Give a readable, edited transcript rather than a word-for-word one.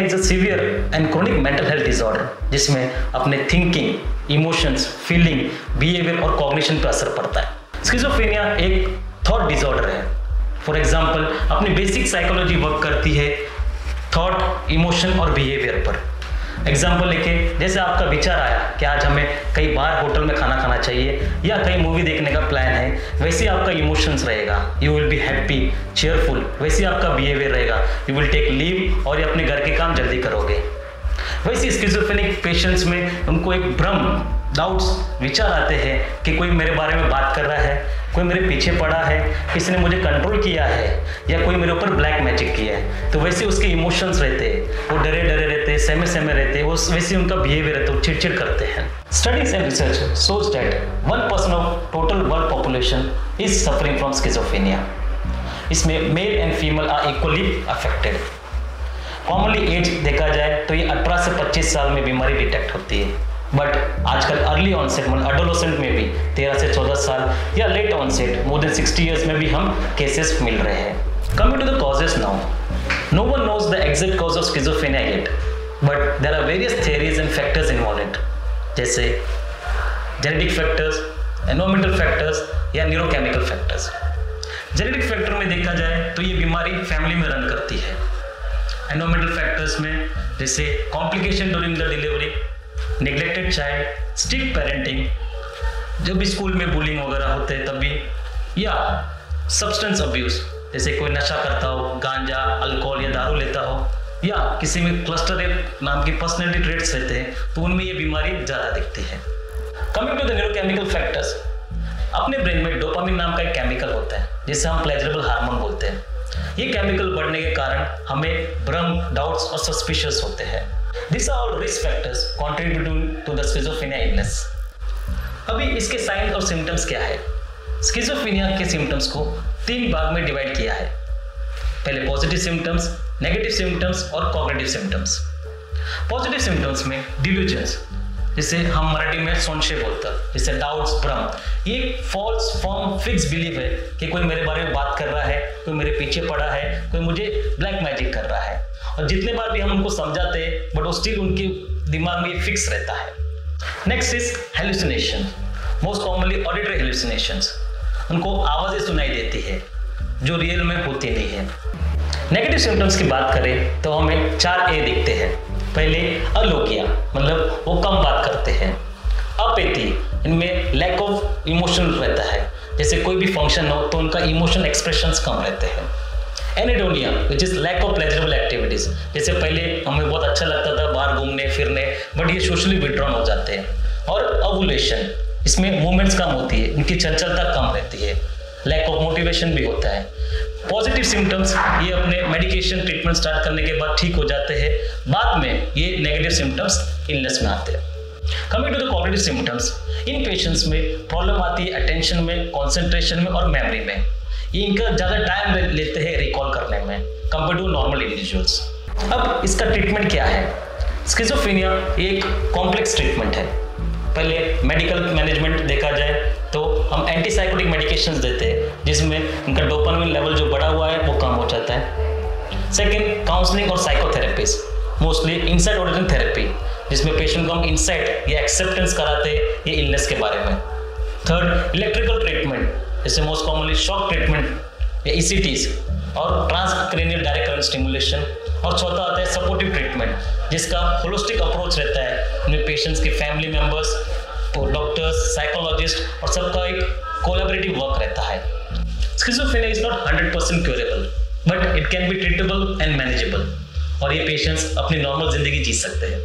Is a severe and chronic mental health disorder जिसमें अपने thinking, emotions, feeling, behaviour और cognition पर असर पड़ता है। स्किज़ोफ्रेनिया एक थॉट डिसऑर्डर है। फॉर एग्जांपल, अपनी बेसिक साइकोलॉजी वर्क करती है थॉट, इमोशन और बिहेवियर पर। एग्जाम्पल लेके, जैसे आपका विचार आया कि आज हमें कहीं बाहर होटल में खाना खाना चाहिए या कहीं मूवी देखने का प्लान है, वैसे आपका इमोशंस रहेगा, you will be happy, cheerful. वैसे आपका बिहेवियर रहेगा, यू विल टेक लीव और ये अपने घर के काम जल्दी करोगे। वैसे स्किज़ोफ्रेनिक पेशेंट्स में उनको एक भ्रम, डाउट्स, विचार आते हैं कि कोई मेरे बारे में बात कर रहा है, कोई मेरे पीछे पड़ा है, किसी ने मुझे कंट्रोल किया है या कोई मेरे ऊपर ब्लैक मैजिक किया है। तो वैसे उसके इमोशंस रहते हैं, वो डरे डरे रहते हैं, सहमे सहमे रहते हैं, वो वैसे उनका बिहेवियर रहता है, वो चिड़चिड़ करते हैं। Studies and research shows that 1% of total world population is suffering from schizophrenia. इसमें male and female are equally affected. Commonly as देखा जाए तो ये 18 से 25 साल में बीमारी डिटेक्ट होती है, बट आजकल अर्ली ऑनसेट मतलब एडोलेसेंट में भी 13 से 14 साल या late onset more than 60 years में भी हम केसेस मिल रहे हैं। Coming to the causes now, no one knows the exact cause of schizophrenia yet, but there are various theories and factors involve it, जैसे जेनेटिक फैक्टर्स, एनवायरमेंटल फैक्टर्स या neurochemical factors. Genetic factor में देखा जाए तो ये बीमारी family में run करती है। एनवायरमेंटल फैक्टर्स में जैसे complication during the delivery, neglected child, strict parenting, जब भी स्कूल में बुलिंग वगैरह होते हैं तभी, या सब्सटेंस अब्यूज, जैसे कोई नशा करता हो, गांजा, अल्कोहल या दारू लेता हो, या किसी में क्लस्टर नाम की पर्सनैलिटी ट्रेट्स रहते हैं, तो उनमें ये बीमारी ज़्यादा दिखती है। Coming to the neurochemical factors, अपने ब्रेन में डोपामिन नाम का एक केमिकल होता है जिसे हम प्लेजरेबल हार्मोन बोलते हैं। ये केमिकल बढ़ने के कारण हमें भ्रम, डाउट्स और सस्पिशियस होते हैं। These are all risk factors contributing to the schizophrenia illness. अभी इसके साइन और सिम्टम्स क्या है? स्किज़ोफ्रेनिया के सिम्टम्स को 3 भाग में डिवाइड किया है। पहले पॉजिटिव सिम्टम्स, नेगेटिव सिम्टम्स और कॉग्निटिव सिम्टम्स। पॉजिटिव सिम्टम्स में डिल्यूजन्स, जिसे हम मराठी में संशय बोलते हैं, जैसे डाउट्स, भ्रम, ये फॉल्स फॉर्म फिक्स बिलीव है कि कोई मेरे बारे में बात कर रहा है, कोई मेरे पीछे पड़ा है, कोई मुझे ब्लैक मैजिक कर रहा है, और जितने बार भी हम उनको समझाते हैं बट वो स्टिल उनके दिमाग में फिक्स रहता है। Next is hallucination, most commonly auditory hallucinations, उनको आवाजें सुनाई देती है जो रियल में होती नहीं है। नेगेटिव सिम्टम्स की बात करें तो हमें 4 ए दिखते हैं। पहले अलोकिया, मतलब वो कम बात करते हैं। अपेथी, इनमें लैक ऑफ इमोशन रहता है, जैसे कोई भी फंक्शन हो तो उनका इमोशन एक्सप्रेशंस कम रहते हैं। Anhedonia, which is lack of pleasurable activities, जैसे पहले हमें बहुत अच्छा लगता था बाहर घूमने फिरने, बट ये सोशली विड्रॉन हो जाते हैं। और ओवुलेशन, इसमें मूवमेंट्स कम होती है, उनकी चंचलता कम रहती है, लैक ऑफ मोटिवेशन भी होता है। पॉजिटिव सिम्टम्स ये अपने मेडिकेशन ट्रीटमेंट स्टार्ट करने के बाद ठीक हो जाते हैं, बाद में ये नेगेटिव सिम्टम्स इलनेस में आते हैं। Coming to the cognitive symptoms, इन पेशेंट्स में प्रॉब्लम आती है अटेंशन में, कॉन्सेंट्रेशन में और मेमोरी में। ये इनका ज़्यादा टाइम लेते हैं रिकॉल करने में कंपेयर टू नॉर्मल इंडिविजुअल्स। अब इसका ट्रीटमेंट क्या है? स्किज़ोफ्रेनिया एक कॉम्प्लेक्स ट्रीटमेंट है। पहले मेडिकल मैनेजमेंट देखा जाए तो हम एंटीसाइकोटिक मेडिकेशंस देते हैं जिसमें उनका डोपामिन लेवल जो बढ़ा हुआ है वो कम हो जाता है। सेकंड, काउंसलिंग और psychotherapies, mostly insight origin therapy, जिसमें पेशेंट को हम इनसाइट या एक्सेप्टेंस कराते हैं ये इलनेस के बारे में। थर्ड, इलेक्ट्रिकल ट्रीटमेंट, जैसे मोस्ट कॉमनली शॉक ट्रीटमेंट या ECTs और ट्रांसक्रेनियल डायरेक्ट करंट स्टिमुलेशन। और चौथा आता है सपोर्टिव ट्रीटमेंट, जिसका होलिस्टिक अप्रोच रहता है, उनमें पेशेंट्स के फैमिली मेंबर्स, डॉक्टर्स, साइकोलॉजिस्ट और सबका एक कोलैबोरेटिव वर्क रहता है। Schizophrenia is not 100% curable, but it can be treatable and manageable, और ये पेशेंट्स अपनी नॉर्मल जिंदगी जी सकते हैं।